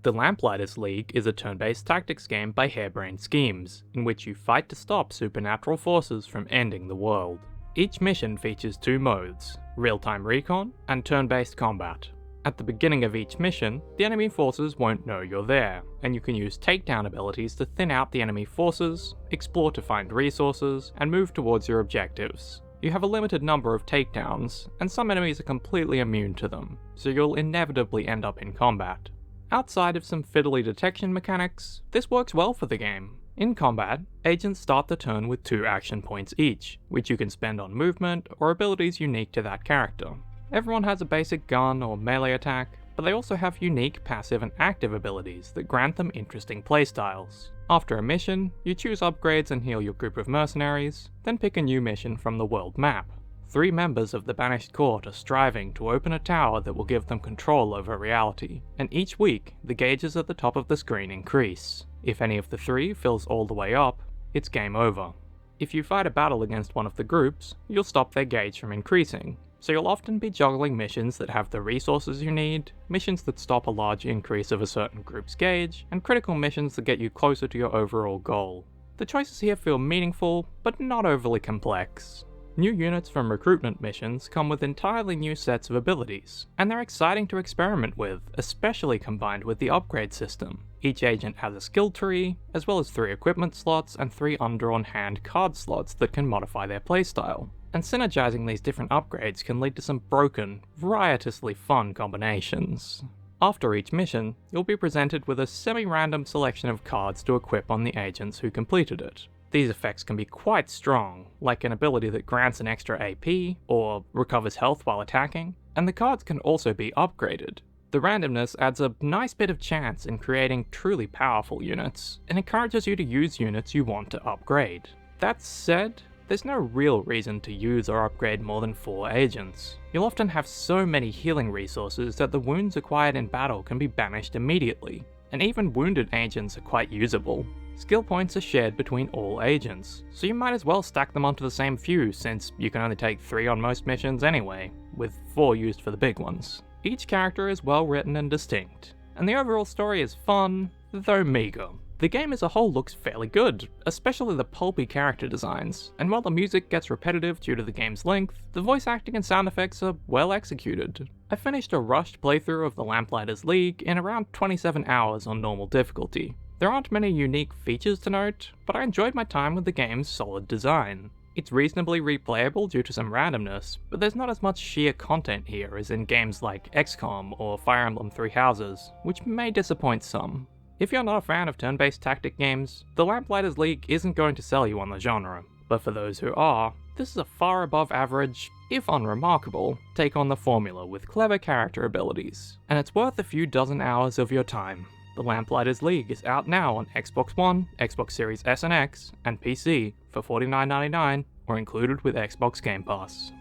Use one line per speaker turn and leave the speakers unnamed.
The Lamplighters League is a turn-based tactics game by Harebrained Schemes, in which you fight to stop supernatural forces from ending the world. Each mission features two modes, real-time recon and turn-based combat. At the beginning of each mission, the enemy forces won't know you're there, and you can use takedown abilities to thin out the enemy forces, explore to find resources, and move towards your objectives. You have a limited number of takedowns, and some enemies are completely immune to them, so you'll inevitably end up in combat. Outside of some fiddly detection mechanics, this works well for the game. In combat, agents start the turn with 2 action points each, which you can spend on movement or abilities unique to that character. Everyone has a basic gun or melee attack, but they also have unique passive and active abilities that grant them interesting playstyles. After a mission, you choose upgrades and heal your group of mercenaries, then pick a new mission from the world map. 3 members of the Banished Court are striving to open a tower that will give them control over reality, and each week, the gauges at the top of the screen increase. If any of the 3 fills all the way up, it's game over. If you fight a battle against one of the groups, you'll stop their gauge from increasing, so you'll often be juggling missions that have the resources you need, missions that stop a large increase of a certain group's gauge, and critical missions that get you closer to your overall goal. The choices here feel meaningful, but not overly complex. New units from recruitment missions come with entirely new sets of abilities, and they're exciting to experiment with, especially combined with the upgrade system. Each agent has a skill tree, as well as 3 equipment slots and 3 undrawn hand card slots that can modify their playstyle. And synergizing these different upgrades can lead to some broken, riotously fun combinations. After each mission, you'll be presented with a semi-random selection of cards to equip on the agents who completed it. These effects can be quite strong, like an ability that grants an extra AP, or recovers health while attacking, and the cards can also be upgraded. The randomness adds a nice bit of chance in creating truly powerful units, and encourages you to use units you want to upgrade. That said, there's no real reason to use or upgrade more than 4 agents. You'll often have so many healing resources that the wounds acquired in battle can be banished immediately, and even wounded agents are quite usable. Skill points are shared between all agents, so you might as well stack them onto the same few since you can only take 3 on most missions anyway, with 4 used for the big ones. Each character is well written and distinct, and the overall story is fun, though meager. The game as a whole looks fairly good, especially the pulpy character designs, and while the music gets repetitive due to the game's length, the voice acting and sound effects are well executed. I finished a rushed playthrough of the Lamplighters League in around 27 hours on normal difficulty. There aren't many unique features to note, but I enjoyed my time with the game's solid design. It's reasonably replayable due to some randomness, but there's not as much sheer content here as in games like XCOM or Fire Emblem Three Houses, which may disappoint some. If you're not a fan of turn-based tactic games, the Lamplighters League isn't going to sell you on the genre, but for those who are, this is a far above average, if unremarkable, take on the formula with clever character abilities, and it's worth a few dozen hours of your time. The Lamplighters League is out now on Xbox One, Xbox Series S and X, and PC for $49.99 or included with Xbox Game Pass.